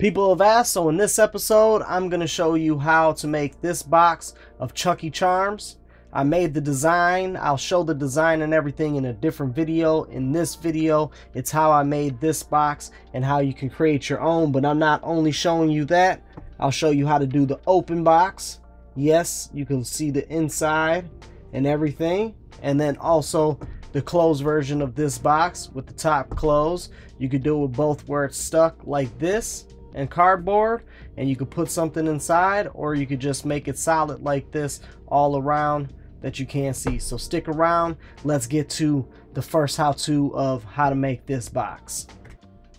People have asked, so in this episode, I'm going to show you how to make this box of Chucky charms. I made the design. I'll show the design and everything in a different video. In this video, it's how I made this box and how you can create your own. But I'm not only showing you that, I'll show you how to do the open box. Yes, you can see the inside and everything. And then also the closed version of this box with the top closed. You could do it with both where it's stuck like this and cardboard, and you could put something inside, or you could just make it solid like this all around that you can't see. So stick around. Let's get to the first how-to of how to make this box.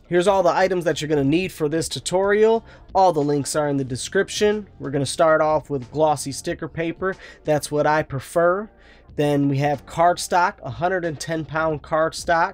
Here's all the items that you're going to need for this tutorial. All the links are in the description. We're going to start off with glossy sticker paper. That's what I prefer. Then we have cardstock, 110-pound cardstock.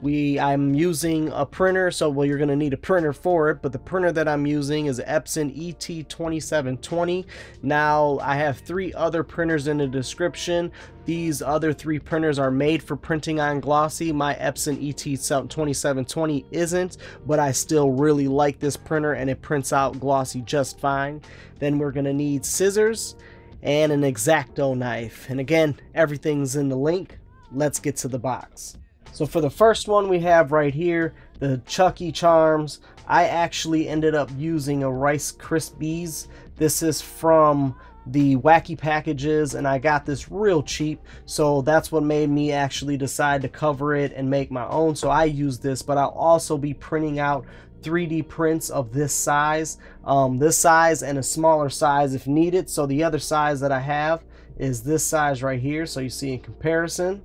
I'm using a printer, so you're going to need a printer for it, but the printer that I'm using is Epson ET2720. Now, I have 3 other printers in the description. These other 3 printers are made for printing on glossy. My Epson ET2720 isn't, but I still really like this printer and it prints out glossy just fine. Then we're going to need scissors and an Exacto knife. And again, everything's in the link. Let's get to the box. So for the first one we have right here, the Chucky charms. I actually ended up using a Rice Krispies. This is from the Wacky Packages, and I got this real cheap, so that's what made me actually decide to cover it and make my own. So I use this, but I'll also be printing out 3D prints of this size and a smaller size if needed. So the other size that I have is this size right here. So you see in comparison,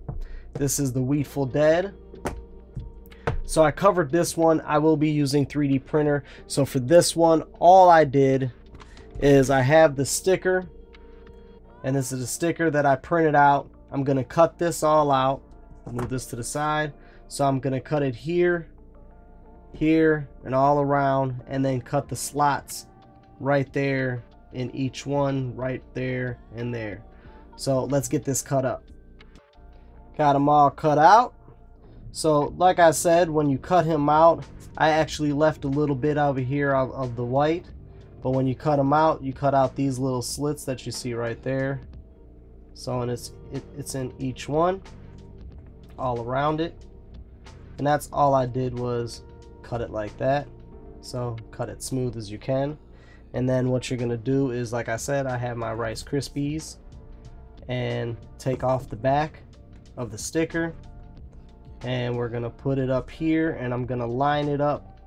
this is the Weedful Dead. So I covered this one. I will be using 3D printer. So for this one, all I did is I have the sticker, and this is the sticker that I printed out. I'm gonna cut this all out, move this to the side. So I'm gonna cut it here, here, and all around, and then cut the slots right there in each one, right there and there. So let's get this cut up. Got them all cut out. So like I said, when you cut him out, I actually left a little bit over here of the white, but when you cut them out, you cut out these little slits that you see right there. So and it's in each one, all around it, and that's all I did was cut it like that. So cut it smooth as you can. And then what you're gonna do is, like I said, I have my Rice Krispies, and take off the back of the sticker, and we're gonna put it up here, and I'm gonna line it up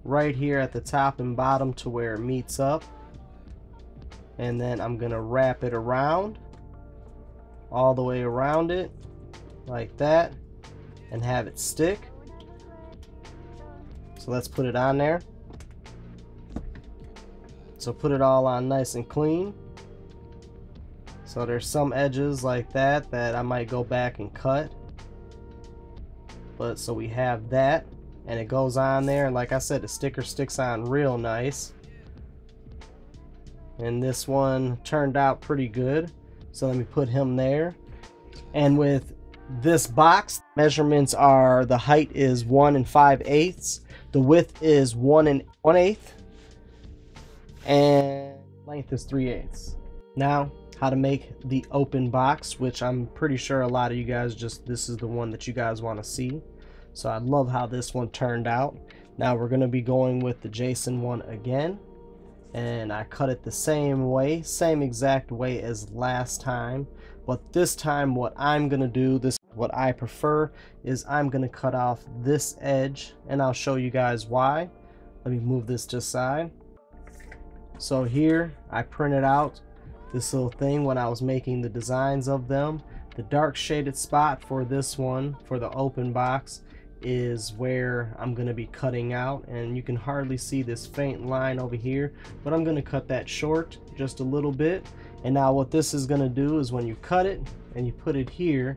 right here at the top and bottom to where it meets up, and then I'm gonna wrap it around all the way around it like that and have it stick. So let's put it on there. So put it all on nice and clean. So there's some edges like that I might go back and cut, but so we have that, and it goes on there, and like I said, the sticker sticks on real nice, and this one turned out pretty good. So let me put him there. And with this box, measurements are, the height is 1 5/8, the width is 1 1/8, and length is 3/8. Now, how to make the open box, which I'm pretty sure a lot of you guys this is the one that you guys want to see. So I love how this one turned out. Now we're going to be going with the Jason one again, and I cut it the same way, same exact way as last time, but this time what I'm going to do, what I prefer, is I'm going to cut off this edge, and I'll show you guys why. Let me move this to the side. So here I printed out this little thing when I was making the designs of them. The dark shaded spot for this one, for the open box, is where I'm going to be cutting out, and you can hardly see this faint line over here, but I'm going to cut that short just a little bit. And now what this is going to do is when you cut it and you put it here,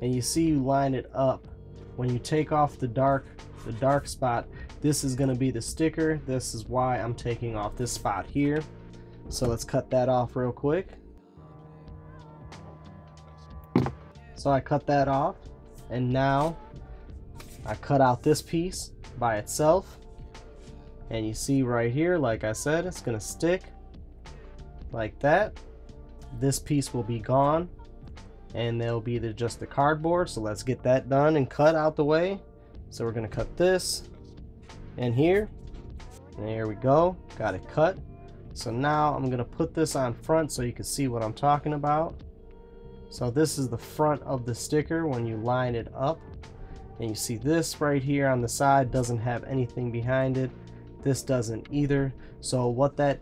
and you see you line it up, when you take off the dark spot, this is going to be the sticker. This is why I'm taking off this spot here. So let's cut that off real quick. So I cut that off, and now I cut out this piece by itself, And you see right here, like I said, it's gonna stick like that. This piece will be gone, and there'll be just the cardboard. So let's get that done and cut out the way. So we're gonna cut this in here, and there we go, got it cut. So now I'm gonna put this on front so you can see what I'm talking about. So this is the front of the sticker when you line it up, and you see this right here on the side doesn't have anything behind it. This doesn't either. So what that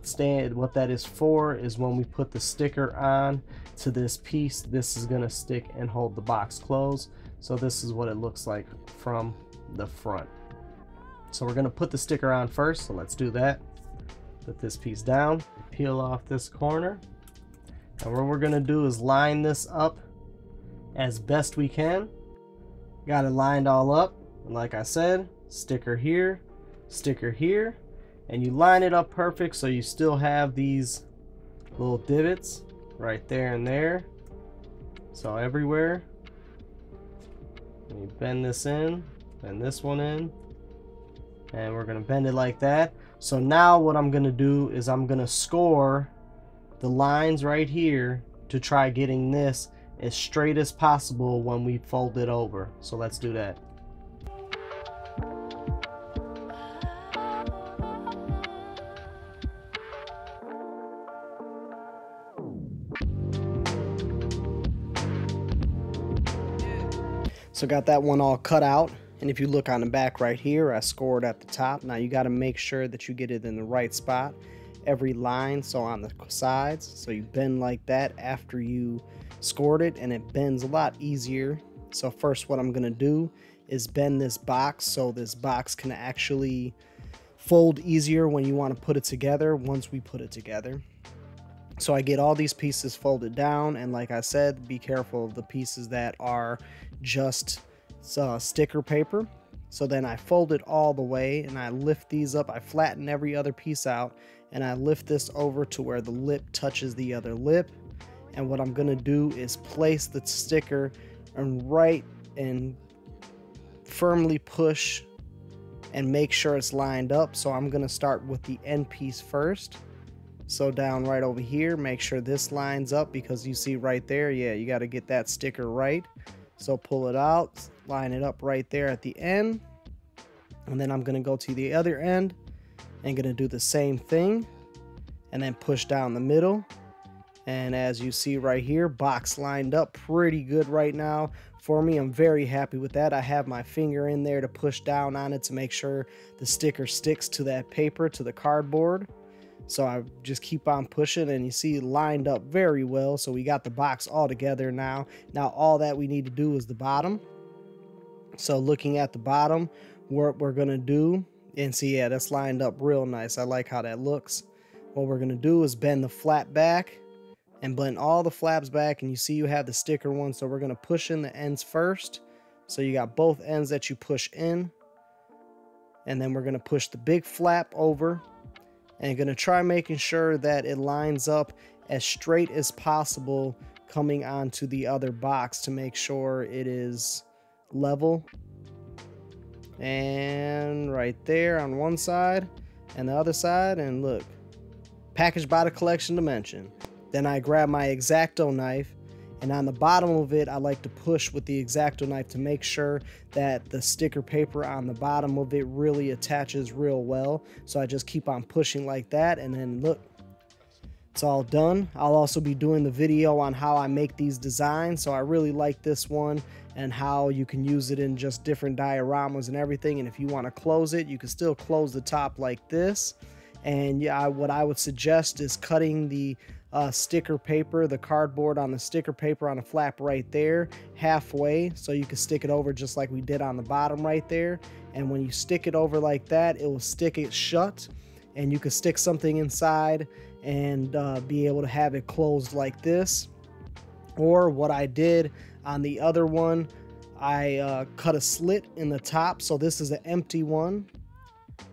is for is when we put the sticker on to this piece, this is gonna stick and hold the box closed. So this is what it looks like from the front. So we're gonna put the sticker on first, so let's do that. Put this piece down, peel off this corner, and what we're gonna do is line this up as best we can. Got it lined all up, and like I said, sticker here, and you line it up perfect so you still have these little divots right there and there. So everywhere. And you bend this in, bend this one in, and we're gonna bend it like that. So now what I'm gonna do is I'm gonna score the lines right here to try getting this as straight as possible when we fold it over. So let's do that. So got that one all cut out, and if you look on the back right here, I scored at the top. Now you got to make sure that you get it in the right spot, every line, so on the sides, so you bend like that after you scored it, and it bends a lot easier. So first what I'm gonna do is bend this box so this box can actually fold easier when you want to put it together once we put it together. So I get all these pieces folded down, and like I said, be careful of the pieces that are just sticker paper. So then I fold it all the way, and I lift these up, I flatten every other piece out, and I lift this over to where the lip touches the other lip. And what I'm gonna do is place the sticker and firmly push and make sure it's lined up. So I'm gonna start with the end piece first. So down right over here, make sure this lines up, because you see right there, yeah, you got to get that sticker right. So pull it out, line it up right there at the end, and then I'm going to go to the other end and going to do the same thing, and then push down the middle. And as you see right here, box lined up pretty good right now for me. I'm very happy with that. I have my finger in there to push down on it to make sure the sticker sticks to that paper, to the cardboard. So I just keep on pushing, and you see it lined up very well. So we got the box all together now. Now all that we need to do is the bottom. So looking at the bottom, what we're gonna do, and see, yeah, that's lined up real nice. I like how that looks. What we're gonna do is bend the flap back and blend all the flaps back, and you see you have the sticker one. So we're gonna push in the ends first. So you got both ends that you push in, and then we're gonna push the big flap over. And gonna try making sure that it lines up as straight as possible coming onto the other box to make sure it is level. And right there on one side and the other side, and look, packaged by the collection dimension. Then I grab my Exacto knife, and on the bottom of it, I like to push with the Exacto knife to make sure that the sticker paper on the bottom of it really attaches real well. So I just keep on pushing like that, and then look, it's all done. I'll also be doing the video on how I make these designs. So I really like this one, and how you can use it in just different dioramas and everything. And if you want to close it, you can still close the top like this. And yeah, what I would suggest is cutting the sticker paper, the cardboard on the sticker paper on the flap right there halfway, so you can stick it over just like we did on the bottom right there. And when you stick it over like that, it will stick it shut, and you can stick something inside and be able to have it closed like this. Or what I did on the other one, I cut a slit in the top. So this is an empty one,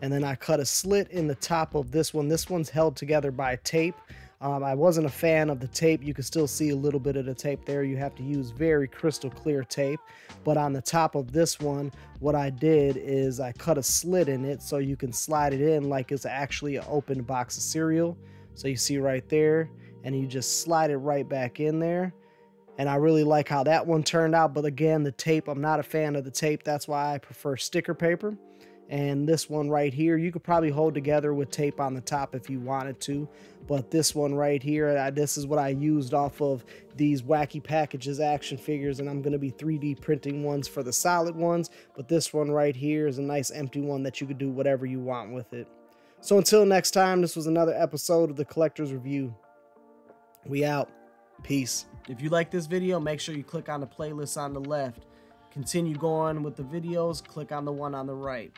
and then I cut a slit in the top of this one. This one's held together by tape. I wasn't a fan of the tape. You can still see a little bit of the tape there. You have to use very crystal clear tape. But on the top of this one, what I did is I cut a slit in it so you can slide it in like it's actually an open box of cereal. So you see right there, and you just slide it right back in there. And I really like how that one turned out. But again, the tape, I'm not a fan of the tape. That's why I prefer sticker paper. And this one right here, you could probably hold together with tape on the top if you wanted to. But this one right here, this is what I used off of these Wacky Packages action figures. And I'm going to be 3D printing ones for the solid ones. But this one right here is a nice empty one that you could do whatever you want with it. So until next time, this was another episode of the Collector's Review. We out. Peace. If you like this video, make sure you click on the playlist on the left. Continue going with the videos, click on the one on the right.